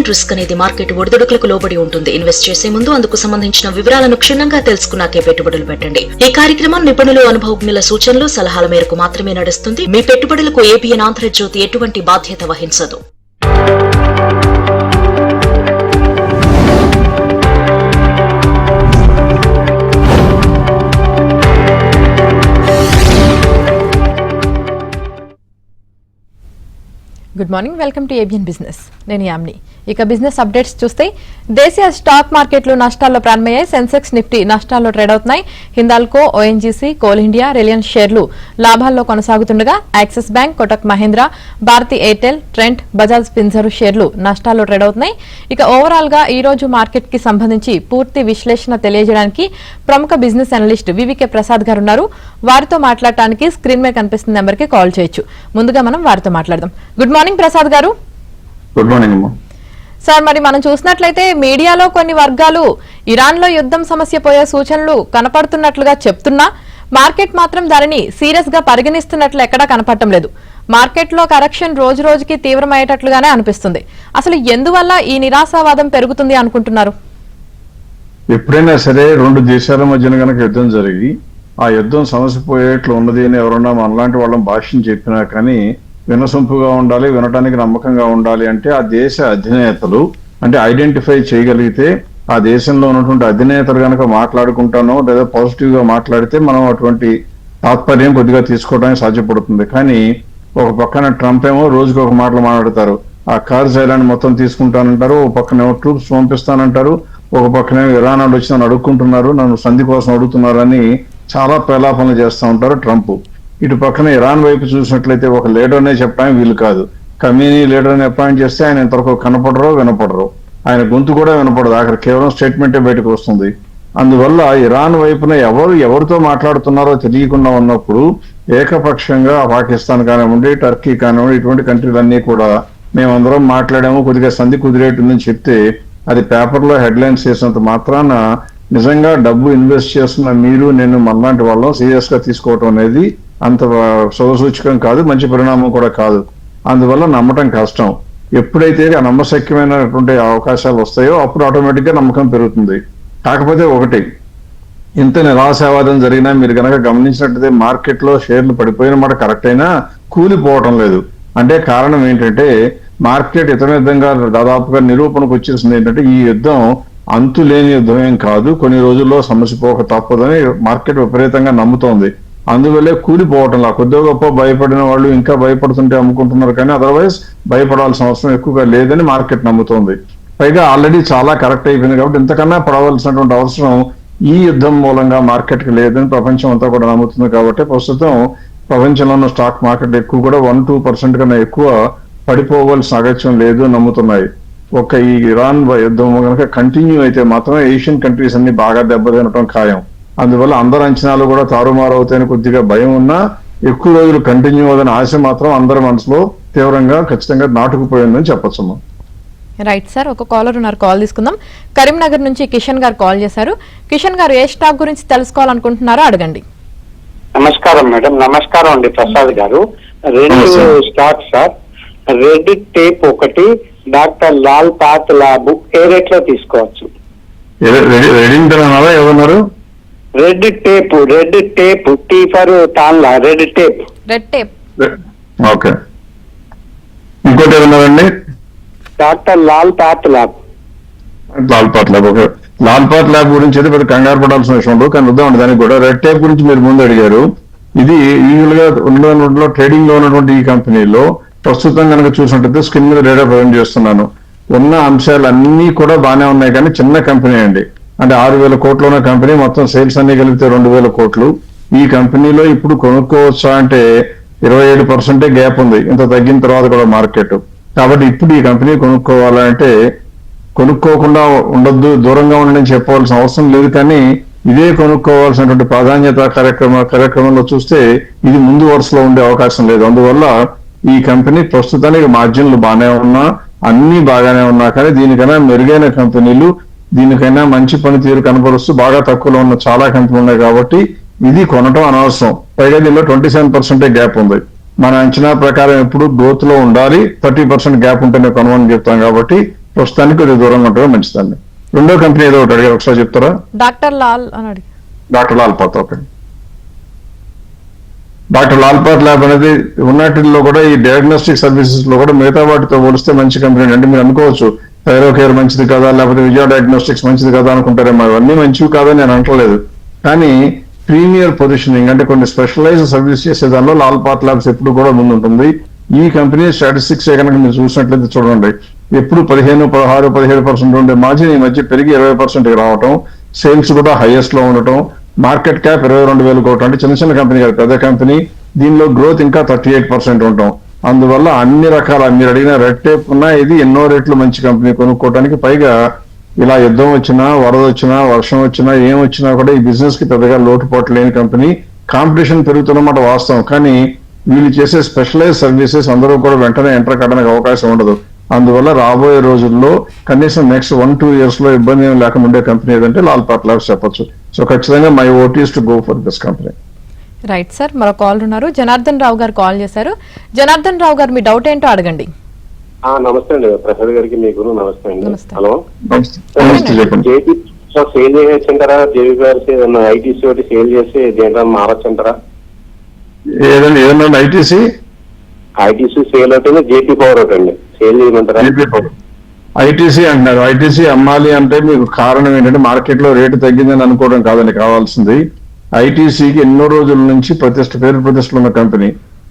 Investment risk అనేది market ఒడిదుడుకులకు లోబడి ఉంటుంది. ఇన్వెస్ట్ చేసే ముందు అందుకు సంబంధించిన వివరాలను క్షుణ్ణంగా తెలుసుకున్నాకే పెట్టుబడులు పెట్టండి. ఈ కార్యక్రమం నిపుణులు, అనుభవజ్ఞుల సూచనలు, సలహాల మేరకు మాత్రమే నడుస్తుంది. మీ పెట్టుబడులకు ఏబిఎన్ ఆంధ్రజ్యోతి ఎటువంటి బాధ్యత వహించదు. Good morning, welcome to ABN business. నేను యామ్ని. ఇక బిజినెస్ అప్డేట్స్ చూస్తే దేశీయ స్టాక్ మార్కెట్లు నష్టాల్లో ప్రారంభమయ్యాయి. సెన్సెక్స్, నిఫ్టీ నష్టాల్లో ట్రేడ్ అవుతున్నాయి. Hindalco, ONGC, Coal India, Reliance షేర్లు లాభాల్లో కొనసాగుతుండగా Axis Bank, Kotak Mahindra, Bharti Airtel, Trent, Bajaj Finserv షేర్లు నష్టాల్లో ట్రేడ్ అవుతున్నాయి. ఇక ఓవరాల్ గా ఈ రోజు మార్కెట్ కి సంబంధించి పూర్తి విశ్లేషణ తెలియజేయడానికి ప్రముఖ బిజినెస్ అనలిస్ట్ వివికే ప్రసాద్ గారు ఉన్నారు. వారితో మాట్లాడటానికి స్క్రీన్ మీద కనిపిస్తున్న నెంబర్ కి కాల్ చేయొచ్చు. ముందుగా మనం వారితో మాట్లాడదాం. గుడ్ మార్నింగ్ ప్రసాద్ గారు. గుడ్ మార్నింగ్ సార్, మరి మనం చూసినట్లయితే మీడియాలో కొన్ని వర్గాలు ఇరాన్ లో యుద్ధం సమస్య పోయే సూచనలు కనపడుతున్నట్లుగా చెప్తున్నా మార్కెట్ మాత్రం దానిని సీరియస్ గా పరిగణిస్తున్నట్లు ఎక్కడా కనపడటం లేదు. మార్కెట్ లో కరెక్షన్ రోజు రోజుకి తీవ్రమయ్యేటట్లుగానే అనిపిస్తుంది. అసలు ఎందువల్ల ఈ నిరాశావాదం పెరుగుతుంది అనుకుంటున్నారు? ఎప్పుడైనా సరే రెండు దేశాల మధ్యన కనుక యుద్ధం జరిగి ఆ యుద్ధం సమస్య పోయేట్లు ఉన్నది అని ఎవరన్నా మనలాంటి వాళ్ళం భాష్యం చెప్పినా కానీ వినసొంపుగా ఉండాలి, వినటానికి నమ్మకంగా ఉండాలి అంటే ఆ దేశ అధినేతలు అంటే ఐడెంటిఫై చేయగలిగితే ఆ దేశంలో ఉన్నటువంటి అధినేతలు కనుక మాట్లాడుకుంటానో లేదా పాజిటివ్ గా మాట్లాడితే మనం అటువంటి తాత్పర్యం కొద్దిగా తీసుకోవడానికి సాధ్యపడుతుంది. కానీ ఒక పక్కన ట్రంప్ ఏమో రోజుకి ఒక మాటలు మాట్లాడతారు. ఆ కార్జ్ ఐలాండ్ మొత్తం తీసుకుంటానంటారు, ఒక పక్కనేమో ట్రూప్స్ పంపిస్తానంటారు, ఒక పక్కనేమో ఇరాన్ వాళ్ళు వచ్చి నన్ను అడుక్కుంటున్నారు, నన్ను సంధి కోసం అడుగుతున్నారు అని చాలా ప్రలాపనలు చేస్తూ ఉంటారు ట్రంప్. ఇటు పక్కన ఇరాన్ వైపు చూసినట్లయితే ఒక లీడర్నే చెప్పడానికి వీలు కాదు. కమీనీ లీడర్ని అపాయింట్ చేస్తే ఆయన ఇంతవరకు కనపడరు, వినపడరు. ఆయన గొంతు కూడా వినపడదు, అక్కడ కేవలం స్టేట్మెంటే బయటకు వస్తుంది. అందువల్ల ఇరాన్ వైపున ఎవరితో మాట్లాడుతున్నారో తెలియకుండా ఉన్నప్పుడు ఏకపక్షంగా పాకిస్తాన్ కానివ్వండి, టర్కీ కానివ్వండి, ఇటువంటి కంట్రీలన్నీ కూడా మేమందరం మాట్లాడాము, కొద్దిగా సంధి కుదిరేటుందని చెప్తే అది పేపర్లో హెడ్లైన్స్ చేసినంత మాత్రాన నిజంగా డబ్బు ఇన్వెస్ట్ చేస్తున్న మీరు నేను మనలాంటి వాళ్ళం సీరియస్ గా తీసుకోవటం అనేది అంత శుభసూచకం కాదు, మంచి పరిణామం కూడా కాదు. అందువల్ల నమ్మటం కష్టం. ఎప్పుడైతే ఆ నమ్మశక్యమైనటువంటి అవకాశాలు వస్తాయో అప్పుడు ఆటోమేటిక్ గా నమ్మకం పెరుగుతుంది. కాకపోతే ఒకటి, ఇంత నిరాశావాదం జరిగినా మీరు కనుక గమనించినట్లయితే మార్కెట్ లో షేర్లు పడిపోయిన మాట కరెక్ట్ అయినా కూలిపోవటం లేదు. అంటే కారణం ఏంటంటే మార్కెట్ ఇతర విధంగా దాదాపుగా నిరూపణకు వచ్చేసింది ఏంటంటే ఈ యుద్ధం అంతులేని యుద్ధం ఏం కాదు, కొన్ని రోజుల్లో సమస్య పోక తప్పదని మార్కెట్ విపరీతంగా నమ్ముతోంది. అందువల్లే కూలిపోవటంలా కొద్దిగా గొప్ప భయపడిన వాళ్ళు ఇంకా భయపడుతుంటే అమ్ముకుంటున్నారు, కానీ అదర్వైజ్ భయపడాల్సిన అవసరం ఎక్కువగా లేదని మార్కెట్ నమ్ముతోంది. పైగా ఆల్రెడీ చాలా కరెక్ట్ అయిపోయింది కాబట్టి ఇంతకన్నా పడవలసినటువంటి అవసరం ఈ యుద్ధం మూలంగా మార్కెట్ కి లేదని ప్రపంచం అంతా కూడా నమ్ముతుంది. కాబట్టి ప్రస్తుతం ప్రపంచంలో ఉన్న స్టాక్ మార్కెట్ ఎక్కువ కూడా 1-2% కన్నా ఎక్కువ పడిపోవలసిన అగత్యం లేదు నమ్ముతున్నాయి. ఒక ఈ ఇరాన్ యుద్ధం కనుక కంటిన్యూ అయితే మాత్రం ఏషియన్ కంట్రీస్ అన్ని బాగా దెబ్బతినటం ఖాయం. అందువల్ల అందరు అంచనాలు కూడా తారుమారు అవుతాయని కొద్దిగా భయం ఉన్నా ఎక్కువ రోజులు కంటిన్యూ అవుదని ఆశ మాత్రం అందరి మనసులో తీవ్రంగా ఖచ్చితంగా నాటుకుపోయిందని చెప్పొచ్చు. రైట్ సార్, ఒక కాలర్ ఉన్నారు, కాల్ తీసుకుందాం. కరీంనగర్ నుంచి కిషన్ గారు కాల్ చేశారు. కిషన్ గారు, ఏ స్టాక్ గురించి తెలుసుకోవాలనుకుంటున్నారో అడగండి. నమస్కారం మేడం. నమస్కారం అండి ప్రసాద్ గారు. రెండు స్టాక్ సార్, రెడ్ టేప్ ఒకటి, డాక్టర్ లాల్ పాత్ ల్యాబ్, ఏ రేట్ లో తీసుకోవచ్చు? Red tape T for Tanla, red tape. Okay. ఇంకోటి ఏమన్నారండి? Doctor Lal path lab. Okay. Lal path lab గురించి అయితే పెద్ద కంగారు పడాల్సిన విషయం ఉండదు, కానీ వద్దామండి దానికి కూడా. రెడ్ టేప్ గురించి మీరు ముందు అడిగారు. ఇది యూజువల్ గా ఉన్న ట్రేడింగ్ లో ఉన్నటువంటి ఈ కంపెనీలో ప్రస్తుతం కనుక చూసినట్టయితే స్క్రీన్ మీద డేటా ప్రజెంట్ చేస్తున్నాను. ఉన్న అంశాలు అన్ని కూడా బాగానే ఉన్నాయి, కానీ చిన్న కంపెనీ అండి. అంటే 6,000 కోట్లు ఉన్న కంపెనీ, మొత్తం సేల్స్ అన్ని కలిపితే 2,000 కోట్లు. ఈ కంపెనీలో ఇప్పుడు కొనుక్కోవచ్చా అంటే 27% గ్యాప్ ఉంది, ఇంత తగ్గిన తర్వాత కూడా మార్కెట్. కాబట్టి ఇప్పుడు ఈ కంపెనీ కొనుక్కోవాలంటే కొనుక్కోకుండా ఉండొద్దు, దూరంగా ఉండని చెప్పవలసిన అవసరం లేదు. కానీ ఇదే కొనుక్కోవాల్సినటువంటి ప్రాధాన్యత కార్యక్రమంలో చూస్తే ఇది ముందు వరుసలో ఉండే అవకాశం లేదు. అందువల్ల ఈ కంపెనీ ప్రస్తుతానికి మార్జిన్లు బాగానే ఉన్నా, అన్ని బాగానే ఉన్నా, కానీ దీనికైనా మెరుగైన కంపెనీలు, దీనికైనా మంచి పనితీరు కనపరుస్తూ బాగా తక్కువలో ఉన్న చాలా కంపెనీలు ఉన్నాయి. కాబట్టి ఇది కొనటం అనవసరం. పైగా దీనిలో 27% గ్యాప్ ఉంది. మన అంచనా ప్రకారం ఎప్పుడు గ్రోత్ లో ఉండాలి, 30% గ్యాప్ ఉంటేనే కొనమని చెప్తాం. కాబట్టి ప్రస్తుతానికి కొద్దిగా దూరంగా ఉండడం మంచిదండి. రెండో కంపెనీ ఏదో ఒకటి అడిగారు, ఒకసారి చెప్తారా? డాక్టర్ లాల్ అని అడిగి. Doctor Lal path. Okay. Doctor Lal path lab అనేది ఉన్నటిలో కూడా ఈ డయాగ్నోస్టిక్ సర్వీసెస్ లో కూడా మిగతా వాటితో పోలిస్తే మంచి కంపెనీ. అంటే మీరు అనుకోవచ్చు థైరోకేర్ మంచిది కదా, లేకపోతే విజయ డయాగ్నోస్టిక్స్ మంచిది కదా అనుకుంటారేమో. అవన్నీ మంచివి కాదని నేను అంటలేదు, కానీ ప్రీమియర్ పొజిషనింగ్ అంటే కొన్ని స్పెషలైజ్ సర్వీస్ చేసే దానిలో లాల్ పాత్ ల్యాబ్స్ ఎప్పుడు కూడా ముందుంటుంది. ఈ కంపెనీ స్టాటిస్టిక్స్ కనుక మీరు చూసినట్లయితే చూడండి, ఎప్పుడు 15-17% ఉండే మార్జిన్ ఈ మధ్య పెరిగి 20% రావటం, సేల్స్ కూడా హైయెస్ట్ లో ఉండటం, మార్కెట్ క్యాప్ 22,000 కోట్లు. అంటే చిన్న చిన్న కంపెనీ కాదు, పెద్ద కంపెనీ. దీనిలో గ్రోత్ ఇంకా 38% ఉంటాం. అందువల్ల అన్ని రకాల మీరు అడిగిన రెడ్ టేప్ ఉన్నా ఇది ఎన్నో రెట్లు మంచి కంపెనీ కొనుక్కోవడానికి. పైగా ఇలా యుద్ధం వచ్చినా, వరద వచ్చినా, వర్షం వచ్చినా, ఏం వచ్చినా కూడా ఈ బిజినెస్ కి పెద్దగా లోటుపాటు లేని కంపెనీ. కాంపిటీషన్ పెరుగుతున్నమాట వాస్తవం, కానీ వీళ్ళు చేసే స్పెషలైజ్ సర్వీసెస్ అందరూ కూడా వెంటనే ఎంటర్ కావడానికి అవకాశం ఉండదు. అందువల్ల రాబోయే రోజుల్లో కనీసం నెక్స్ట్ 1-2 years లో ఇబ్బంది ఏం లేకుండా ఉండే కంపెనీ ఏదంటే లాల్ పాత్ ల్యాబ్స్ చెప్పొచ్చు. సో ఖచ్చితంగా my vote is to go for this company. Right sir, మరో కాల్ ఉన్నారు. జనార్దన్ రావు గారు కాల్ చేశారు. జనార్దన్ రావు గారు మీ డౌట్ ఏంటో అడగండి. నమస్తే అండి ప్రసాద్ గారికి, మీకు నమస్తే అండి. నమస్తే. హలో, చెప్పండి. జేపీ సేల్ చేయొచ్చంటారా? జేపీ గారు ఐటీసీ ఒకటి సేల్ చేసి దేంట్లో మారొచ్చంటారా? ఏదన్నా ఐటీసీ సేల్ అవుతుంది, జేపీ పవర్ ఒకటి అండి సేల్ చేయమంటారా? ఐటీసీ అంటున్నారు. ఐటీసీ అమ్మాలి అంటే మీకు కారణం ఏంటంటే మార్కెట్ లో రేటు తగ్గిందని అనుకోవడం కాదని కావాల్సింది. ఐటీసీకి ఎన్నో రోజుల నుంచి పేరు ప్రతిష్టలు ఉన్న కంపెనీ.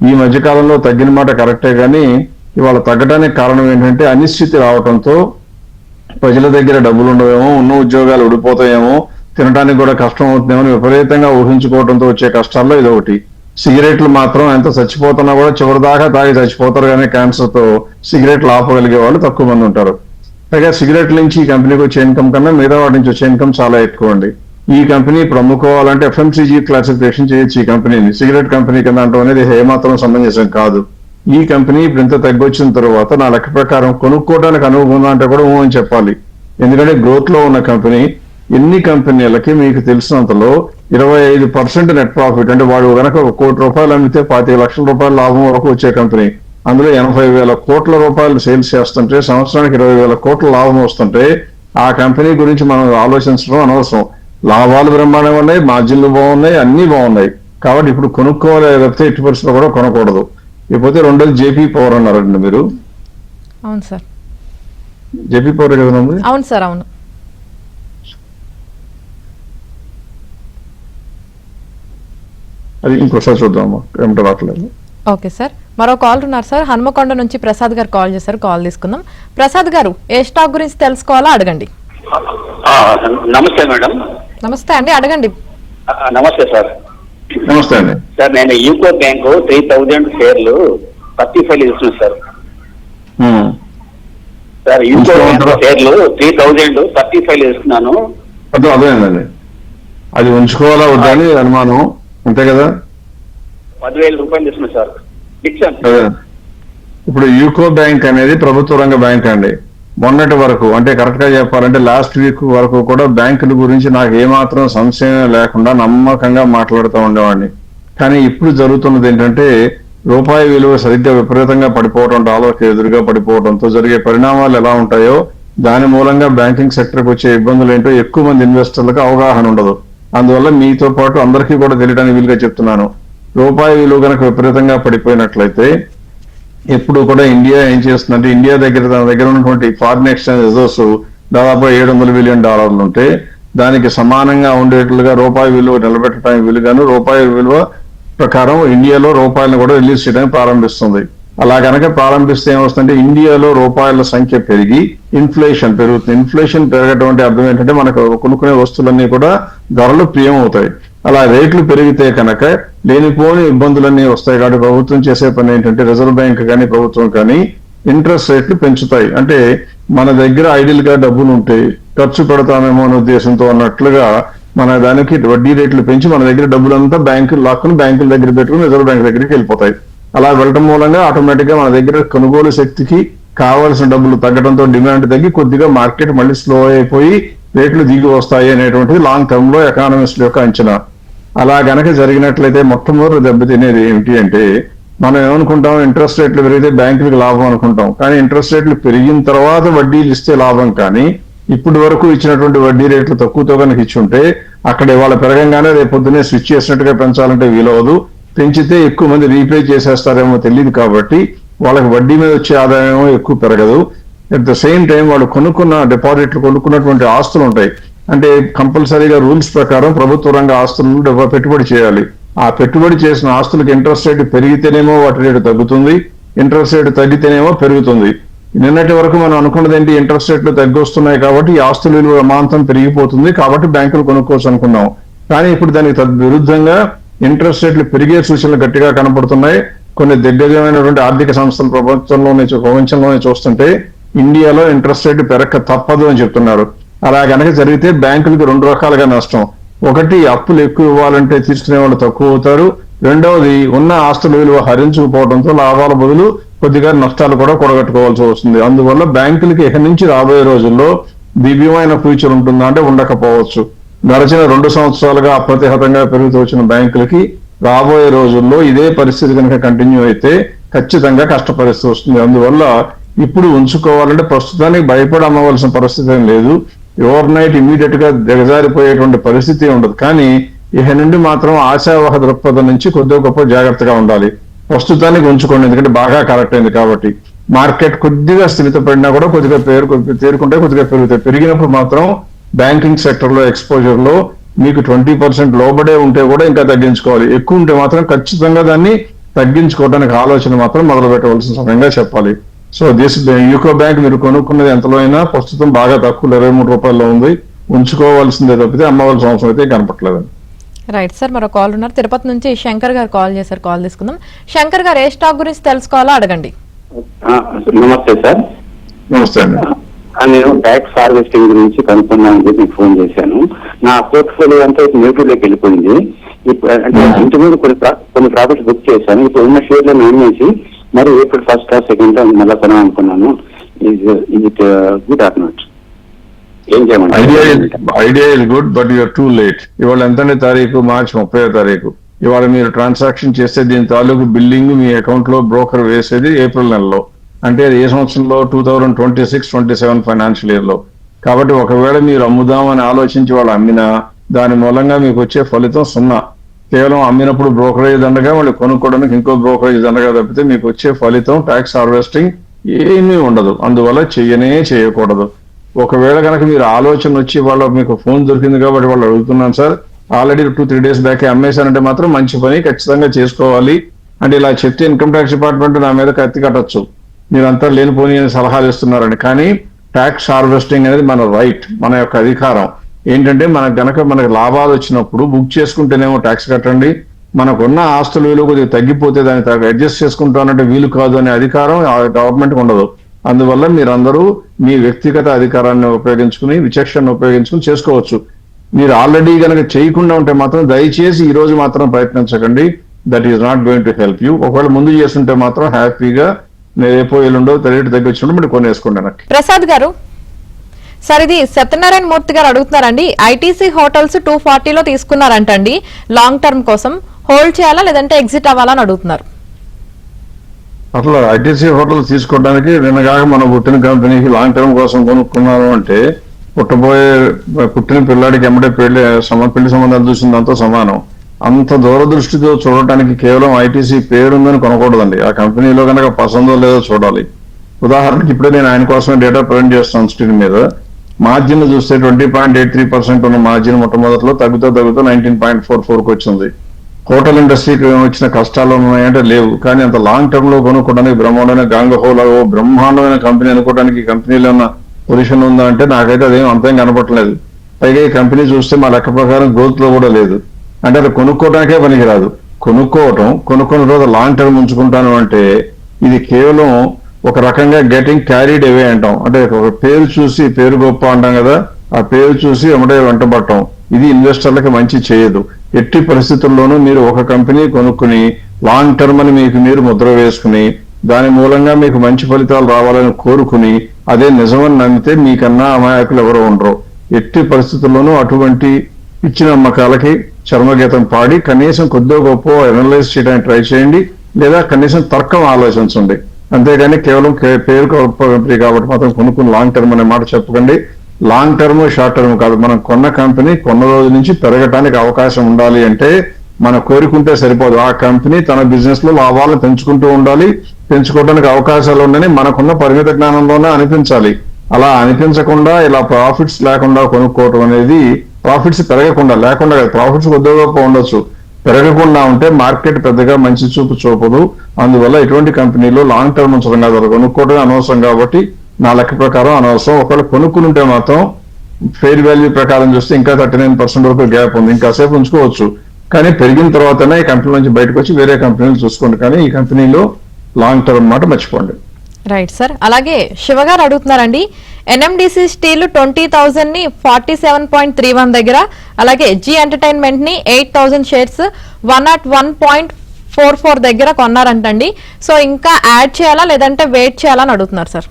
ఈ మధ్య కాలంలో తగ్గిన మాట కరెక్టే, కానీ ఇవాళ తగ్గడానికి కారణం ఏంటంటే అనిశ్చితి రావడంతో ప్రజల దగ్గర డబ్బులు ఉండవేమో, ఉన్న ఉద్యోగాలు ఊడిపోతాయేమో, తినడానికి కూడా కష్టం అవుతుందేమో విపరీతంగా ఊహించుకోవడంతో వచ్చే కష్టాల్లో ఇదొకటి. సిగరెట్లు మాత్రం ఎంత చచ్చిపోతున్నా కూడా చివరిదాకా తాగి చచ్చిపోతారు, కానీ క్యాన్సర్ తో సిగరెట్లు ఆపగలిగే వాళ్ళు తక్కువ మంది ఉంటారు. పైగా సిగరెట్ల నుంచి ఈ కంపెనీకి వచ్చే ఇన్కమ్ కన్నా మిగతా వాటి నుంచి వచ్చే ఇన్కమ్ చాలా ఎక్కువ అండి. ఈ కంపెనీ ఇప్పుడు అమ్ముకోవాలంటే FMCG క్లాసిఫికేషన్ చేయొచ్చు ఈ కంపెనీని. సిగరెట్ కంపెనీ కింద అంటాం అనేది ఏమాత్రం సమంజసం కాదు. ఈ కంపెనీ ఇప్పుడు ఇంత తగ్గొచ్చిన తర్వాత నా లెక్క ప్రకారం కొనుక్కోవడానికి అనుగుణంగా అంటే కూడా అని చెప్పాలి. ఎందుకంటే గ్రోత్ లో ఉన్న కంపెనీ. ఎన్ని కంపెనీలకి మీకు తెలిసినంతలో 25% నెట్ ప్రాఫిట్, అంటే వాడు కనుక ₹1 కోటి అమ్మితే 25 లక్షల లాభం వరకు వచ్చే కంపెనీ. అందులో 80,000 కోట్ల రూపాయలు సేల్స్ చేస్తుంటే సంవత్సరానికి 20,000 కోట్ల లాభం వస్తుంటే ఆ కంపెనీ గురించి మనం ఆలోచించడం అనవసరం. లాభాలు బ్రహ్మాండంగా ఉన్నాయి, మార్జిన్లు బాగున్నాయి, అన్ని బాగున్నాయి. కాబట్టి ఇప్పుడు కొనుక్కోవాలి తప్పితే ఎట్టి పరిస్థితుల్లో కూడా కొనకూడదు. ఇకపోతే రెండోది జేపీ పవర్ అన్నారండి మీరు. అవును సార్. జేపీ పవర్ కదా? అవును సార్, అవును. అది ఇంకోసారి చూద్దామా, ఏమిటో రావట్లేదు. ఓకే సార్, మరో కాల్ ఉన్నారు సార్. హన్మకొండ నుంచి ప్రసాద్ గారు కాల్ చేశారు, కాల్ తీసుకుందాం. ప్రసాద్ గారు, ఏ స్టాక్ గురించి తెలుసుకోవాలో అడగండి. నమస్తే మేడం. నమస్తే అండి, అడగండి. నమస్తే సార్. నమస్తే అండి. సార్ నేను యూకో బ్యాంకు 3,000 షేర్లు 35 ఇస్తున్నాను సార్. సార్ యూకో బ్యాంకు షేర్లు 3,000 35 ఇస్తున్నాను. అదేనండి, అది ఉంచుకోవాలా వద్దా అని అనుమానం, అంతే కదా? 10,000 రూపాయలు ఇస్తున్నాను సార్. ఇప్పుడు యూకో బ్యాంక్ అనేది ప్రభుత్వ రంగ బ్యాంక్ అండి. మొన్నటి వరకు, అంటే కరెక్ట్ గా చెప్పాలంటే లాస్ట్ వీక్ వరకు కూడా బ్యాంకుల గురించి నాకు ఏమాత్రం సంశయం లేకుండా నమ్మకంగా మాట్లాడుతూ ఉండేవాడిని. కానీ ఇప్పుడు జరుగుతున్నది ఏంటంటే రూపాయి విలువ సరిగ్గా విపరీతంగా పడిపోవడం, డాలర్కి ఎదురుగా పడిపోవడంతో జరిగే పరిణామాలు ఎలా ఉంటాయో, దాని మూలంగా బ్యాంకింగ్ సెక్టర్కి వచ్చే ఇబ్బందులు ఏంటో ఎక్కువ మంది ఇన్వెస్టర్లకు అవగాహన ఉండదు. అందువల్ల మీతో పాటు అందరికీ కూడా తెలియడానికి వీలుగా చెప్తున్నాను. రూపాయి విలువ కనుక విపరీతంగా పడిపోయినట్లయితే ఎప్పుడు కూడా ఇండియా ఏం చేస్తుందంటే, ఇండియా తన దగ్గర ఉన్నటువంటి ఫారిన్ ఎక్స్చేంజ్ రిజర్వ్స్ దాదాపు $700 బిలియన్ ఉంటే దానికి సమానంగా ఉండేట్లుగా రూపాయి విలువ నిలబెట్టడానికి వీలుగాను రూపాయి విలువ ప్రకారం ఇండియాలో రూపాయలను కూడా రిలీజ్ చేయడానికి ప్రారంభిస్తుంది. అలా కనుక ప్రారంభిస్తే ఏమొస్తుందంటే ఇండియాలో రూపాయల సంఖ్య పెరిగి ఇన్ఫ్లేషన్ పెరుగుతుంది. ఇన్ఫ్లేషన్ పెరగడం అంటే అర్థం ఏంటంటే మనకు కొనుక్కునే వస్తువులన్నీ కూడా ధరలు ప్రియం అవుతాయి. అలా రేట్లు పెరిగితే కనుక లేనిపోని ఇబ్బందులన్నీ వస్తాయి. కాబట్టి ప్రభుత్వం చేసే పని ఏంటంటే, రిజర్వ్ బ్యాంక్ కానీ ప్రభుత్వం కానీ ఇంట్రెస్ట్ రేట్లు పెంచుతాయి. అంటే మన దగ్గర ఐడిల్ గా డబ్బులు ఉంటే ఖర్చు పెడతామేమో అనే ఉద్దేశంతో అన్నట్లుగా మన దానికి వడ్డీ రేట్లు పెంచి మన దగ్గర డబ్బులంతా బ్యాంకులు లాక్కుని బ్యాంకుల దగ్గర పెట్టుకుని రిజర్వ్ బ్యాంక్ దగ్గరికి వెళ్ళిపోతాయి. అలా వెళ్ళటం మూలంగా ఆటోమేటిక్ గా మన దగ్గర కొనుగోలు శక్తికి కావాల్సిన డబ్బులు తగ్గడంతో డిమాండ్ తగ్గి కొద్దిగా మార్కెట్ మళ్ళీ స్లో అయిపోయి రేట్లు దిగి వస్తాయి అనేటువంటిది లాంగ్ టర్మ్ లో ఎకానమిస్టుల యొక్క అంచనా. అలా గనక జరిగినట్లయితే మొట్టమొదటి దెబ్బతినేది ఏమిటి అంటే, మనం ఏమనుకుంటాం, ఇంట్రెస్ట్ రేట్లు పెరిగితే బ్యాంకులకు లాభం అనుకుంటాం. కానీ ఇంట్రెస్ట్ రేట్లు పెరిగిన తర్వాత వడ్డీలు ఇస్తే లాభం. కానీ ఇప్పటి వరకు ఇచ్చినటువంటి వడ్డీ రేట్లు తక్కువతో కనుక ఇచ్చుంటే అక్కడ ఇవాళ పెరగంగానే రేపు పొద్దునే స్విచ్ చేసినట్టుగా పెంచాలంటే వీలవదు. పెంచితే ఎక్కువ మంది రీపే చేసేస్తారేమో తెలియదు. కాబట్టి వాళ్ళకి వడ్డీ మీద వచ్చే ఆదాయం ఎక్కువ పెరగదు. అట్ ద సేమ్ టైం వాళ్ళు కొనుక్కున్న డిపాజిట్లు కొనుక్కున్నటువంటి ఆస్తులు ఉంటాయి. అంటే కంపల్సరీగా రూల్స్ ప్రకారం ప్రభుత్వ రంగ ఆస్తులను పెట్టుబడి చేయాలి. ఆ పెట్టుబడి చేసిన ఆస్తులకు ఇంట్రెస్ట్ రేటు పెరిగితేనేమో వాటి రేటు తగ్గుతుంది, ఇంట్రెస్ట్ రేటు తగ్గితేనేమో పెరుగుతుంది. నిన్నటి వరకు మనం అనుకున్నది ఏంటి, ఇంట్రెస్ట్ రేట్లు తగ్గొస్తున్నాయి కాబట్టి ఈ ఆస్తుల విలువ అమాంతం పెరిగిపోతుంది కాబట్టి బ్యాంకులు కొనుక్కోవచ్చు అనుకున్నాం. కానీ ఇప్పుడు దానికి విరుద్ధంగా ఇంట్రెస్ట్ రేట్లు పెరిగే సూచనలు గట్టిగా కనపడుతున్నాయి. కొన్ని దిగ్గజమైనటువంటి ఆర్థిక సంస్థలు ప్రపంచంలోనే చూస్తుంటే ఇండియాలో ఇంట్రెస్ట్ రేటు పెరగక తప్పదు అని చెప్తున్నారు. అలా కనుక జరిగితే బ్యాంకులకు రెండు రకాలుగా నష్టం. ఒకటి, అప్పులు ఎక్కువ ఇవ్వాలంటే తీసుకునే వాళ్ళు తక్కువ అవుతారు. రెండవది, ఉన్న ఆస్తుల విలువ హరించుకుపోవడంతో లాభాల బదులు కొద్దిగా నష్టాలు కూడా కూడగట్టుకోవాల్సి వస్తుంది. అందువల్ల బ్యాంకులకి ఇక నుంచి రాబోయే రోజుల్లో దివ్యమైన ఫ్యూచర్ ఉంటుందా అంటే ఉండకపోవచ్చు. గడిచిన 2 సంవత్సరాలుగా అప్రతిహతంగా పెరుగుతూ వచ్చిన బ్యాంకులకి రాబోయే రోజుల్లో ఇదే పరిస్థితి కనుక కంటిన్యూ అయితే ఖచ్చితంగా కష్ట పరిస్థితి వస్తుంది. అందువల్ల ఇప్పుడు ఉంచుకోవాలంటే ప్రస్తుతానికి భయపడి అమ్మవలసిన పరిస్థితి ఏం లేదు. ఓవర్ నైట్ ఇమీడియట్ గా దిగజారిపోయేటువంటి పరిస్థితి ఉండదు. కానీ ఇక నుండి మాత్రం ఆశావహ దృక్పథం నుంచి కొద్దిగా గొప్ప జాగ్రత్తగా ఉండాలి. ప్రస్తుతానికి ఉంచుకోండి, ఎందుకంటే బాగా కరెక్ట్ అయింది కాబట్టి. మార్కెట్ కొద్దిగా స్థిమితపడినా కూడా కొద్దిగా తేరుకుంటే కొద్దిగా పెరుగుతాయి. పెరిగినప్పుడు మాత్రం బ్యాంకింగ్ సెక్టర్ లో ఎక్స్పోజర్ లో మీకు 20% లోబడే ఉంటే కూడా ఇంకా తగ్గించుకోవాలి. ఎక్కువ ఉంటే మాత్రం ఖచ్చితంగా దాన్ని తగ్గించుకోవడానికి ఆలోచన మాత్రం మొదలు పెట్టవలసిన సమయంగా చెప్పాలి. సో యూకో బ్యాంక్ మీరు కొనుక్కున్నది ఎంతలో అయినా ప్రస్తుతం బాగా తక్కువ 23 రూపాయల్లో ఉంది. ఉంచుకోవాల్సిందే తప్పితే అమ్మవలసిన అవసరం అయితే కనపట్లేదు. రైట్ సార్, మరో కాల్ ఉన్నారు. తిరుపతి నుంచి శంకర్ గారు కాల్ చేశారు. కాల్ తీసుకుందాం. శంకర్ గారు, ఏ స్టాక్ గురించి తెలుసుకోవాలో అడగండి. నమస్తే సార్. నమస్తే అండి. నేను ట్యాక్స్ హార్వెస్టింగ్ గురించి కనుక్కున్నాను చెప్పి మీకు ఫోన్ చేశాను. నా పోర్ట్ఫోలియో అంతా నెగిటివ్ లోకి వెళ్ళిపోయింది. అంటే ఇంతకుముందు కొన్ని ప్రాఫిట్స్ బుక్ చేశాను. ఇప్పుడు ఉన్న షేర్లను అమ్మేసి మరి ఏప్రిల్ 1st or 2nd మళ్ళీ కొనాలనుకున్నాను. It good or not? ఏం చేయమంటారు? Idea is good, but you're too late. ఇవాళ ఎంతనే తారీఖు? మార్చి 30వ తారీఖు. ఇవాళ మీరు ట్రాన్సాక్షన్ చేస్తే దీని తాలూకు బిల్లింగ్ మీ అకౌంట్ లో బ్రోకర్ వేసేది ఏప్రిల్ నెలలో. అంటే ఏ సంవత్సరంలో? 2026-27 ఫైనాన్షియల్ ఇయర్ లో. కాబట్టి ఒకవేళ మీరు అమ్ముదామని ఆలోచించి వాళ్ళు అమ్మినా దాని మూలంగా మీకు వచ్చే ఫలితం 0. కేవలం అమ్మినప్పుడు బ్రోకరేజ్ దండగా వాళ్ళు కొనుక్కోవడానికి ఇంకో బ్రోకరేజ్ దండగా తప్పితే మీకు వచ్చే ఫలితం ట్యాక్స్ హార్వెస్టింగ్ ఏమీ ఉండదు. అందువల్ల చేయకూడదు. ఒకవేళ కనుక మీరు ఆలోచన వచ్చి వాళ్ళ మీకు ఫోన్ దొరికింది కాబట్టి వాళ్ళు అడుగుతున్నాను సార్, ఆల్రెడీ 2-3 డేస్ బ్యాక్ అమ్మేశానంటే మాత్రం మంచి పని, ఖచ్చితంగా చేసుకోవాలి. అంటే ఇలా చెప్తే ఇన్కమ్ ట్యాక్స్ డిపార్ట్మెంట్ నా మీద కత్తి కట్టచ్చు, మీరంతా లేనిపోని సలహాలు ఇస్తున్నారని. కానీ ట్యాక్స్ హార్వెస్టింగ్ అనేది మన రైట్, మన యొక్క అధికారం. ఏంటంటే మనకు లాభాలు వచ్చినప్పుడు బుక్ చేసుకుంటేనేమో ట్యాక్స్ కట్టండి, మనకున్న ఆస్తుల విలువ కొద్దిగా తగ్గిపోతే దాన్ని అడ్జస్ట్ చేసుకుంటానంటే వీలు కాదు అనే అధికారం గవర్నమెంట్కి ఉండదు. అందువల్ల మీరందరూ మీ వ్యక్తిగత అధికారాన్ని ఉపయోగించుకుని, విచక్షణను ఉపయోగించుకుని చేసుకోవచ్చు. మీరు ఆల్రెడీ కనుక చేయకుండా ఉంటే మాత్రం దయచేసి ఈ రోజు మాత్రం ప్రయత్నించకండి. That is not going to help you. ఒకవేళ ముందు చేస్తుంటే మాత్రం హ్యాపీగా రేపో ఎల్లుండో రేటు తగ్గించుకుంటే మీరు కొనేసుకోండి. నాకు ప్రసాద్ గారు, సార్ ఇది సత్యనారాయణ మూర్తి గారు అడుగుతున్నారండి. ఐటీసీ హోటల్స్ 240లో తీసుకున్నారంటండి, లాంగ్ టర్మ్ కోసం హోల్డ్ చేయాలా లేదంటే ఎగ్జిట్ అవ్వాలా అని అడుగుతున్నారు. అట్లా ఐటీసీ హోటల్ తీసుకోవడానికి నిన్నగాక మనం పుట్టిన కంపెనీకి లాంగ్ టర్మ్ కోసం కొనుక్కున్నారు అంటే పుట్టిన పిల్లాడికి ఎమ్మడే పెళ్లి సంబంధాలు చూసిందంతా సమానం. అంత దూరదృష్టితో చూడటానికి కేవలం ఐటీసీ పేరుందని కొనకూడదండి. ఆ కంపెనీలో కనుక పసందో లేదో చూడాలి. ఉదాహరణకి ఇప్పుడే నేను ఆయన కోసమే డేటా ప్రజెంట్ చేస్తాను స్క్రీన్ మీద. మార్జిన్ చూస్తే 20.83% ఉన్న మార్జిన్ మొట్టమొదటిలో తగ్గుతూ 19.44కు వచ్చింది. హోటల్ ఇండస్ట్రీకి వచ్చిన కష్టాలు ఉన్నాయంటే లేవు. కానీ అంత లాంగ్ టర్మ్ లో కొనుక్కోవడానికి బ్రహ్మాండమైన గాంగహోలా బ్రహ్మాండమైన కంపెనీ అనుకోవడానికి కంపెనీలో ఉన్న పొజిషన్ ఉందా అంటే నాకైతే అదేం అంతేం కనపడలేదు. పైగా ఈ కంపెనీ చూస్తే మా లెక్క ప్రకారం గ్రోత్ లో కూడా లేదు. అంటే అది కొనుక్కోవడానికే పనికిరాదు. కొనుక్కున్న రోజు లాంగ్ టర్మ్ ఉంచుకుంటాను అంటే ఇది కేవలం ఒక రకంగా గెటింగ్ క్యారీడ్ అవే అంటాం. అంటే ఒక పేరు చూసి, పేరు గొప్ప అంటాం కదా, ఆ పేరు చూసి ఎమ్మడే వెంటబడటం, ఇది ఇన్వెస్టర్లకి మంచి చేయదు. ఎట్టి పరిస్థితుల్లోనూ మీరు ఒక కంపెనీ కొనుక్కుని లాంగ్ టర్మ్ అని మీకు మీరు ముద్ర వేసుకుని దాని మూలంగా మీకు మంచి ఫలితాలు రావాలని కోరుకుని అదే నిజమని నమ్మితే మీకన్నా అమాయకులు ఎవరో ఉండరు. ఎట్టి పరిస్థితుల్లోనూ అటువంటి ఇచ్చిన నమ్మకాలకి చర్మగీతం పాడి కనీసం కొద్దిగా గొప్ప అనలైజ్ చేయడానికి ట్రై చేయండి. లేదా కనీసం తర్కం ఆలోచించండి. అంతేగాని కేవలం పేరు కంపెనీ కాబట్టి మాత్రం కొనుక్కుని లాంగ్ టర్మ్ అనే మాట చెప్పకండి. లాంగ్ టర్మ్ షార్ట్ టర్మ్ కాదు, మనం కొన్న కంపెనీ కొన్న రోజు నుంచి పెరగటానికి అవకాశం ఉండాలి అంటే మన కోరుకుంటే సరిపోదు. ఆ కంపెనీ తన బిజినెస్ లో లాభాలను పెంచుకుంటూ ఉండాలి, పెంచుకోవడానికి అవకాశాలు ఉండని మనకున్న పరిమిత జ్ఞానంలోనే అనిపించాలి. అలా అనిపించకుండా ఇలా ప్రాఫిట్స్ లేకుండా కొనుక్కోవటం అనేది, ప్రాఫిట్స్ పెరగకుండా లేకుండా కాదు, ప్రాఫిట్స్ కొద్దిగా ఉండొచ్చు, పెరగకుండా ఉంటే మార్కెట్ పెద్దగా మంచి చూపు చూపదు. అందువల్ల ఎటువంటి కంపెనీలో లాంగ్ టర్మ్ ఉంచడం కాదు, కొనుక్కోవడం అనవసరం. కాబట్టి నా లెక్క ప్రకారం అనవసరం. ఒకవేళ కొనుక్కునుంటే మాత్రం ఫెయిర్ వాల్యూ ప్రకారం చూస్తే ఇంకా 39% వరకు గ్యాప్ ఉంది, ఇంకాసేపు ఉంచుకోవచ్చు. కానీ పెరిగిన తర్వాతనే ఈ కంపెనీ నుంచి బయటకు వచ్చి వేరే కంపెనీలు చూసుకోండి. కానీ ఈ కంపెనీలో లాంగ్ టర్మ్ మాట మర్చిపోండి. Right sir. అలాగే శివ గారు అడుగుతున్నారండి, ఎన్ఎండిసి స్టీల్ 20,000 ని 47.31 దగ్గర, అలాగే జీ ఎంటర్టైన్మెంట్ ని 8,000 షేర్స్ 101.44 దగ్గర కొన్నారంటండి. సో ఇంకా యాడ్ చేయాలా లేదంటే వెయిట్ చేయాలా అని అడుగుతున్నారు సార్.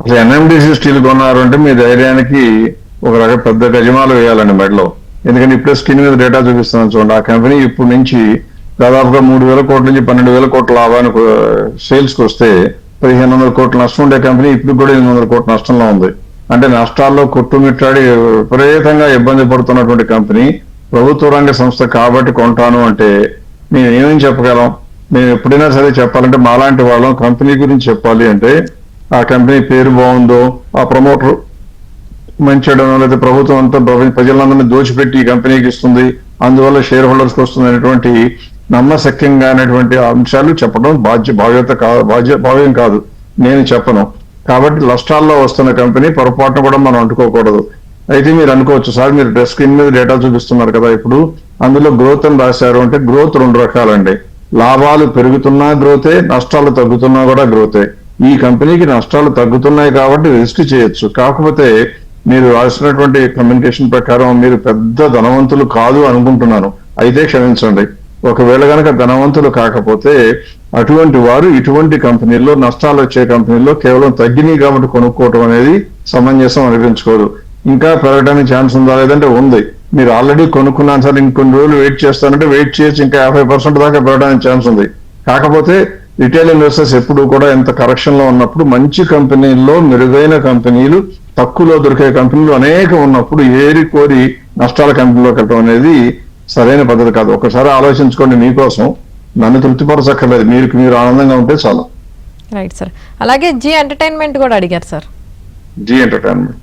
అసలు ఎన్ఎండిసి స్టీల్ కొన్నారు అంటే మీ ధైర్యానికి ఒక రకం పెద్ద గజమాలు వేయాలండి మెడలో. ఎందుకంటే ఇప్పుడే స్క్రీన్ మీద డేటా చూపిస్తున్నాను చూడండి. ఆ కంపెనీ ఇప్పుడు నుంచి దాదాపుగా 3,000 కోట్ల నుంచి 12,000 కోట్ల లాభానికి సేల్స్ కి వస్తే 1,500 కోట్ల నష్టం ఉండే కంపెనీ ఇప్పుడు కూడా 800 కోట్ల నష్టంలో ఉంది. అంటే నష్టాల్లో కొట్టుమిట్టాడి విపరీతంగా ఇబ్బంది పడుతున్నటువంటి కంపెనీ ప్రభుత్వ రంగ సంస్థ కాబట్టి కొంటాను అంటే మేము ఏమేమి చెప్పగలం? మేము ఎప్పుడైనా సరే చెప్పాలంటే మాలాంటి వాళ్ళం కంపెనీ గురించి చెప్పాలి అంటే ఆ కంపెనీ పేరు బాగుందో, ఆ ప్రమోటర్ మంచిడనో, లేదా ప్రభుత్వం అంతా ప్రజలందరినీ దోచిపెట్టి ఈ కంపెనీకి ఇస్తుంది, అందువల్ల షేర్ హోల్డర్స్ కి వస్తుంది అనేటువంటి నమ్మశక్యంగా అనేటువంటి అంశాలు చెప్పడం భావ్యం కాదు, నేను చెప్పను. కాబట్టి నష్టాల్లో వస్తున్న కంపెనీ పొరపాటును కూడా మనం అంటుకోకూడదు. అయితే మీరు అనుకోవచ్చు, సార్ మీరు స్క్రీన్ మీద డేటా చూపిస్తున్నారు కదా, ఇప్పుడు అందులో గ్రోత్ అని రాశారు అంటే గ్రోత్ 2 రకాలండి. లాభాలు పెరుగుతున్నా గ్రోతే, నష్టాలు తగ్గుతున్నా కూడా గ్రోతే. ఈ కంపెనీకి నష్టాలు తగ్గుతున్నాయి కాబట్టి రిస్క్ చేయొచ్చు. కాకపోతే మీరు రాసినటువంటి కమ్యూనికేషన్ ప్రకారం మీరు పెద్ద ధనవంతులు కాదు అనుకుంటున్నాను. అయితే క్షమించండి. ఒకవేళ కనుక ధనవంతులు కాకపోతే అటువంటి వారు ఇటువంటి కంపెనీల్లో, నష్టాలు వచ్చే కంపెనీల్లో కేవలం తగ్గినాయి కాబట్టి కొనుక్కోవటం అనేది సమంజసం అనిపించుకోదు. ఇంకా పెరగడానికి ఛాన్స్ ఉందా లేదంటే ఉంది. మీరు ఆల్రెడీ కొనుక్కున్నాను సార్ ఇంకొన్ని రోజులు వెయిట్ చేస్తానంటే వెయిట్ చేయొచ్చు, ఇంకా 50% దాకా పెరగడానికి ఛాన్స్ ఉంది. కాకపోతే రిటైల్ ఇన్వెస్టర్స్ ఎప్పుడు కూడా ఎంత కరెక్షన్ లో ఉన్నప్పుడు మంచి కంపెనీల్లో మెరుగైన కంపెనీలు, తక్కువలో దొరికే కంపెనీలు అనేక ఉన్నప్పుడు ఏరి కోరి నష్టాల కంపెనీలోకి వెళ్ళడం అనేది సరైన పద్ధతి కాదు. ఒకసారి ఆలోచించుకోండి, మీకోసం, నన్ను తృప్తిపరచక్కర్లేదు, మీరు ఆనందంగా ఉంటే చాలు. Right sir. అలాగే జీ ఎంటర్టైన్మెంట్ కూడా అడిగారు సార్. జీ ఎంటర్టైన్మెంట్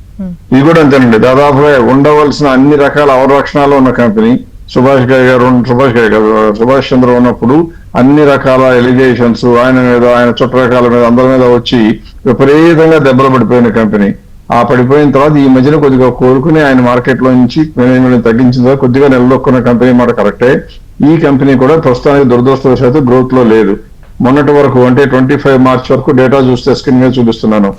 ఇది కూడా అంతేనండి. దాదాపుగా ఉండవలసిన అన్ని రకాల అవరక్షణాలు ఉన్న కంపెనీ. సుభాష్ చంద్ర ఉన్నప్పుడు అన్ని రకాల ఎలిగేషన్స్ ఆయన మీద, ఆయన చుట్టరకాల మీద, అందరి మీద వచ్చి విపరీతంగా దెబ్బలు పడిపోయిన కంపెనీ. ఆ పడిపోయిన తర్వాత ఈ మధ్యన కొద్దిగా కోరుకుని ఆయన మార్కెట్ లో నుంచి మేనేజ్మెంట్ తగ్గించిన తర్వాత కొద్దిగా నిలదొక్కున్న కంపెనీ మాట కరెక్టే. ఈ కంపెనీ కూడా ప్రస్తుతానికి దురదృష్టవశాత్తు గ్రోత్ లో లేదు. మొన్నటి వరకు అంటే 25 మార్చ్ వరకు డేటా చూస్తే స్క్రీన్ మీద చూపిస్తున్నాను,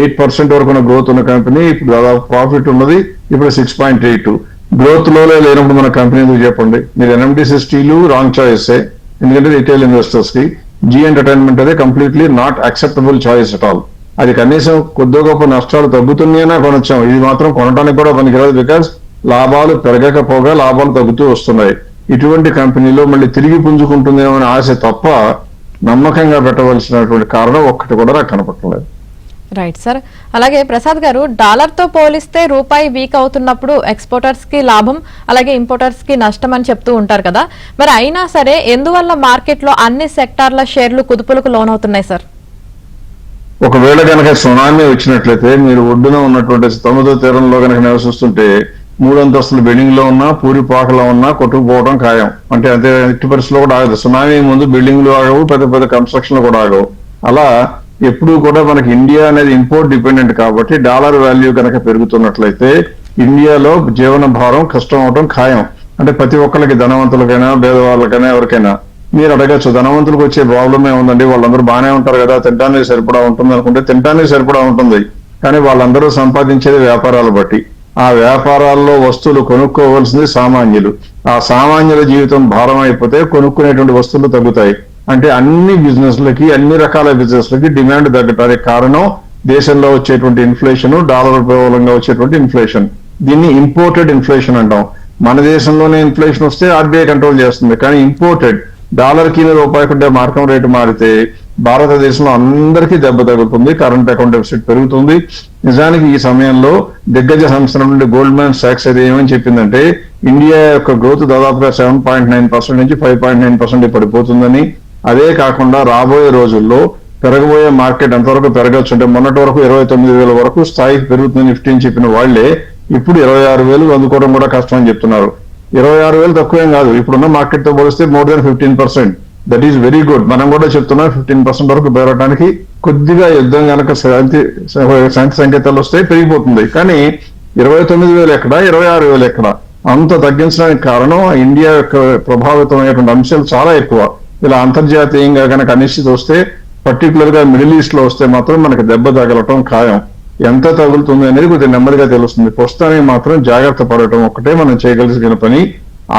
8% వరకు గ్రోత్ ఉన్న కంపెనీ ఇప్పుడు దాదాపు ప్రాఫిట్ ఉన్నది ఇప్పుడు 6.82. గ్రోత్ లో లేనప్పుడు మన కంపెనీ ఎందుకు చెప్పండి? మీరు ఎన్ఎండిసి స్టీల్ రాంగ్ చాయిసే, ఎందుకంటే రిటైల్ ఇన్వెస్టర్స్ కి. జీ ఎంటర్టైన్మెంట్ అదే completely not acceptable choice at all. అది కనీసం కొద్ది గొప్ప నష్టాలు తగ్గుతున్నాయనా కొనొచ్చాం, ఇది మాత్రం కొనడానికి కూడా పనికిరాదు. బికాస్ లాభాలు పెరగకపోగా లాభాలు తగ్గుతూ వస్తున్నాయి. ఇటువంటి కంపెనీలో మళ్ళీ తిరిగి పుంజుకుంటుందేమో అనే ఆశ తప్ప నమ్మకంగా పెట్టవలసినటువంటి కారణం ఒక్కటి కూడా నాకు కనపడలేదు. Right sir. అలాగే ప్రసాద్ గారు, డాలర్ తో పోలిస్తే రూపాయి వీక్ అవుతున్నప్పుడు ఎక్స్పోర్టర్స్ కి లాభం, అలాగే ఇంపోర్టర్స్ కి నష్టం అని చెప్తూ ఉంటారు కదా, మరి అయినా సరే ఎందువల్ల మార్కెట్ లో అన్ని సెక్టార్ల షేర్లు కుదుపులకు లోనవుతున్నాయి సార్? ఒకవేళ కనుక సునామీ వచ్చినట్లయితే మీరు ఒడ్డున ఉన్నటువంటి సముద్ర తీరంలో కనుక నివసిస్తుంటే 3 అంతస్తుల బిల్డింగ్ లో ఉన్నా, పూరిపాకలో ఉన్నా కొట్టుకుపోవడం ఖాయం. అంటే అదే ఎట్టి పరిస్థితుల్లో కూడా ఆగదు. సునామీ ముందు బిల్డింగ్లు ఆగవు, పెద్ద పెద్ద కన్స్ట్రక్షన్లు కూడా ఆగవు. అలా ఎప్పుడు కూడా మనకి ఇండియా అనేది ఇంపోర్ట్ డిపెండెంట్ కాబట్టి డాలర్ వాల్యూ కనుక పెరుగుతున్నట్లయితే ఇండియాలో జీవన భారం కష్టం అవడం ఖాయం. అంటే ప్రతి ఒక్కరికి, ధనవంతులకైనా పేదవాళ్ళకైనా ఎవరికైనా. మీరు అడగచ్చు, ధనవంతులకు వచ్చే ప్రాబ్లం ఏముందండి, వాళ్ళందరూ బాగానే ఉంటారు కదా, తినడానికి సరిపడా ఉంటుంది అనుకుంటే తినడానికి సరిపడా ఉంటుంది. కానీ వాళ్ళందరూ సంపాదించేది వ్యాపారాలు బట్టి. ఆ వ్యాపారాల్లో వస్తువులు కొనుక్కోవలసింది సామాన్యులు. ఆ సామాన్యుల జీవితం భారం అయిపోతే కొనుక్కునేటువంటి వస్తువులు తగ్గుతాయి. అంటే అన్ని బిజినెస్లకి, అన్ని రకాల బిజినెస్లకి డిమాండ్ తగ్గటానికి కారణం దేశంలో వచ్చేటువంటి ఇన్ఫ్లేషన్, డాలర్ మూలంగా వచ్చేటువంటి ఇన్ఫ్లేషన్. దీన్ని ఇంపోర్టెడ్ ఇన్ఫ్లేషన్ అంటాం. మన దేశంలోనే ఇన్ఫ్లేషన్ వస్తే ఆర్బీఐ కంట్రోల్ చేస్తుంది, కానీ ఇంపోర్టెడ్ డాలర్కి రూపాయికి ఉండే మార్కం రేటు మారితే భారతదేశంలో అందరికీ దెబ్బ తగులుతుంది, కరెంట్ అకౌంట్ డెఫిసిట్ పెరుగుతుంది. నిజానికి ఈ సమయంలో దిగ్గజ సంస్థల నుండి గోల్డ్మాన్ సాక్స్ అది ఏమని చెప్పిందంటే ఇండియా యొక్క గ్రోత్ దాదాపుగా 7.9% నుంచి 5.9% పడిపోతుందని, అదే కాకుండా రాబోయే రోజుల్లో పెరగబోయే మార్కెట్ ఎంతవరకు పెరగచ్చు అంటే మొన్నటి వరకు 29,000 వరకు స్థాయికి పెరుగుతుంది నిఫ్టీ అని చెప్పిన వాళ్లే ఇప్పుడు 26,000 అందుకోవడం కూడా కష్టం అని చెప్తున్నారు. 26,000 తక్కువేం కాదు, ఇప్పుడున్న మార్కెట్ తో పోలిస్తే more than 15%. That is very good. మనం కూడా చెప్తున్నాం 15% వరకు పెరగడానికి కొద్దిగా యుద్ధం కనుక శాంతి సంకేతాలు వస్తే పెరిగిపోతుంది. కానీ 29,000 ఎక్కడ, 26,000 ఎక్కడ? అంత తగ్గించడానికి కారణం ఇండియా యొక్క ప్రభావితమైనటువంటి అంశాలు చాలా ఎక్కువ. ఇలా అంతర్జాతీయంగా కనుక అనిశ్చితి వస్తే, పర్టికులర్ గా మిడిల్ ఈస్ట్ లో వస్తే మాత్రం మనకి దెబ్బ తగలటం ఖాయం. ఎంత తగులుతుంది అనేది కొద్దిగా నెమ్మదిగా తెలుస్తుంది. ప్రస్తుతానికి మాత్రం జాగ్రత్త పడటం ఒక్కటే మనం చేయగలిగిన పని.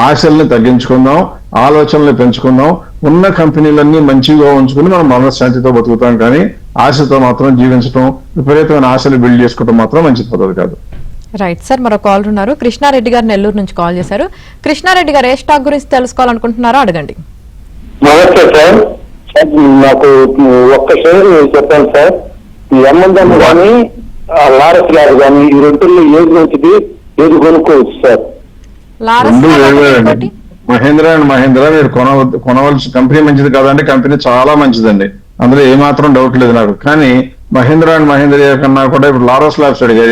ఆశల్ని తగ్గించుకుందాం, ఆలోచనల్ని పెంచుకుందాం. ఉన్న కంపెనీలన్నీ మంచిగా ఉంచుకుని మనం మనశ్శాంతితో బతుకుతాం, కానీ ఆశతో మాత్రం జీవించడం, విపరీతమైన ఆశలు బిల్డ్ చేసుకోవడం మాత్రం మంచి పద్ధతి కాదు. రైట్ సార్, మరో కాల్ ఉన్నారు. కృష్ణారెడ్డి గారు నెల్లూరు నుంచి కాల్ చేశారు. కృష్ణారెడ్డి గారు ఏ స్టాక్ గురించి తెలుసుకోవాలనుకుంటున్నారో అడగండి. నమస్తే సార్. నాకు ఒక్క షేర్ చెప్పాను సార్. ఎంఎందం కానీ లారస్ ల్యాబ్ కానీ ఈ రెండుల్లో ఏది మంచిది, ఏది కొనుక్కోవచ్చు సార్? రెండు వేరు. మహేంద్ర అండ్ మహేంద్ర మీరు కొనవలసిన కంపెనీ మంచిది కాదంటే కంపెనీ చాలా మంచిదండి, అందులో ఏమాత్రం డౌట్ లేదు నాకు. కానీ మహేంద్ర అండ్ మహేంద్ర కన్నా కూడా ఇప్పుడు లారస్ ల్యాబ్స్ అడిగారు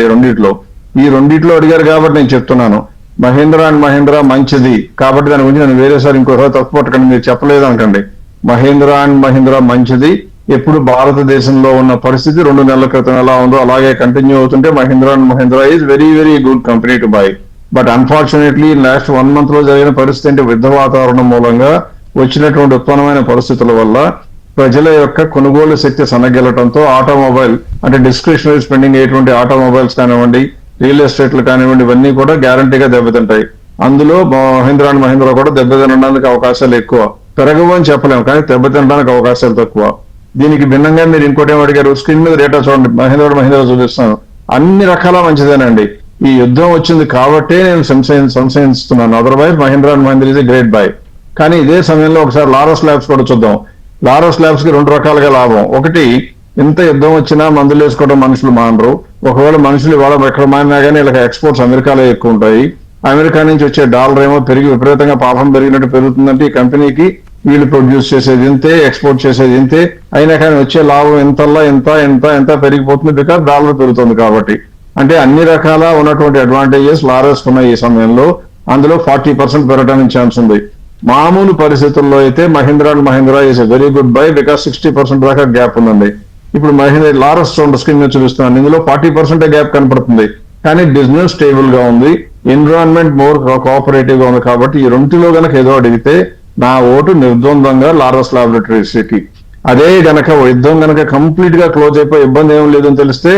ఈ రెండిట్లో అడిగారు కాబట్టి నేను చెప్తున్నాను. మహేంద్ర అండ్ మహేంద్ర మంచిది కాబట్టి దాని గురించి నేను వేరేసారి ఇంకోసారి తప్పు పట్టకండి, మీరు చెప్పలేదు అనకండి. మహేంద్ర అండ్ మహేంద్ర మంచిది. ఎప్పుడు భారతదేశంలో ఉన్న పరిస్థితి 2 నెలల క్రితం ఎలా ఉందో అలాగే కంటిన్యూ అవుతుంటే Mahindra and Mahindra is very very good company to buy. But unfortunately last 1 month లో జరిగిన పరిస్థితి అంటే యుద్ధ వాతావరణం మూలంగా వచ్చినటువంటి ఉత్పన్నమైన పరిస్థితుల వల్ల ప్రజల యొక్క కొనుగోలు శక్తి సన్నగిల్లటంతో ఆటోమొబైల్ అంటే డిస్క్రిషనరీ స్పెండింగ్ అయ్యేటువంటి ఆటోమొబైల్స్ కానివ్వండి, రియల్ ఎస్టేట్లు కానివ్వండి, ఇవన్నీ కూడా గ్యారంటీగా దెబ్బతింటాయి. అందులో మహేంద్ర అండ్ మహేంద్ర కూడా దెబ్బతినడానికి అవకాశాలు ఎక్కువ. పెరగవు అని చెప్పలేము, కానీ దెబ్బతినడానికి అవకాశాలు తక్కువ. దీనికి భిన్నంగా మీరు ఇంకోటి ఏం అడిగారు, స్క్రీన్ మీద డేటా చూడండి. మహేంద్ర చూపిస్తాను, అన్ని రకాల మంచిదేనండి. ఈ యుద్ధం వచ్చింది కాబట్టే నేను సంశయిస్తున్నాను. Otherwise Mahindra and Mahindra is a great buy. కానీ ఇదే సమయంలో ఒకసారి లారస్ ల్యాబ్స్ కూడా చూద్దాం. లారస్ ల్యాబ్స్ కి 2 రకాలుగా లాభం. ఒకటి, ఇంత యుద్ధం వచ్చినా మందులు వేసుకోవడం మనుషులు మానరు. ఒకవేళ మనుషులు ఇవాళ ఎక్కడ మారినా కానీ వీళ్ళకి ఎక్స్పోర్ట్స్ అమెరికాలో ఎక్కువ ఉంటాయి. అమెరికా నుంచి వచ్చే డాలర్ ఏమో పెరిగి విపరీతంగా పాపం పెరిగినట్టు పెరుగుతుందంటే ఈ కంపెనీకి వీళ్ళు ప్రొడ్యూస్ చేసేది ఇంతే, ఎక్స్పోర్ట్ చేసేది ఇంతే, అయినా కానీ వచ్చే లాభం ఎంత పెరిగిపోతుంది, బికాస్ డాలర్ పెరుగుతుంది కాబట్టి. అంటే అన్ని రకాల ఉన్నటువంటి అడ్వాంటేజెస్ లారస్ ఉన్నాయి ఈ సమయంలో. అందులో 40% పెరగడానికి ఛాన్స్ ఉంది. మామూలు పరిస్థితుల్లో అయితే Mahindra and Mahindra is a very good buy, because 60% దాకా గ్యాప్ ఉందండి. ఇప్పుడు మహేంద్ర లారస్ స్క్రీన్ మీద చూపిస్తున్నాను, ఇందులో 40% గ్యాప్ కనపడుతుంది. కానీ బిజినెస్ స్టేబుల్ గా ఉంది, ఎన్విరాన్మెంట్ మోర్ కోఆపరేటివ్ గా ఉంది. కాబట్టి ఈ రెండులో గనక ఏదో అడిగితే నా ఓటు నిర్ద్వందంగా లారస్ లాబొరేటరీస్ కి. అదే గనక యుద్ధం గనక కంప్లీట్ గా క్లోజ్ అయిపోయి ఇబ్బంది ఏం లేదని తెలిస్తే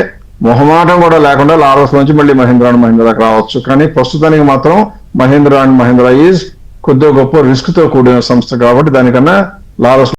మొహమాటం కూడా లేకుండా లారస్ నుంచి మళ్ళీ మహేంద్ర అండ్ మహేంద్రకి రావచ్చు. కానీ ప్రస్తుతానికి మాత్రం మహేంద్ర అండ్ మహేంద్ర ఈజ్ కొద్దిగా గొప్ప రిస్క్ తో కూడిన సంస్థ కాబట్టి దానికన్నా లారస్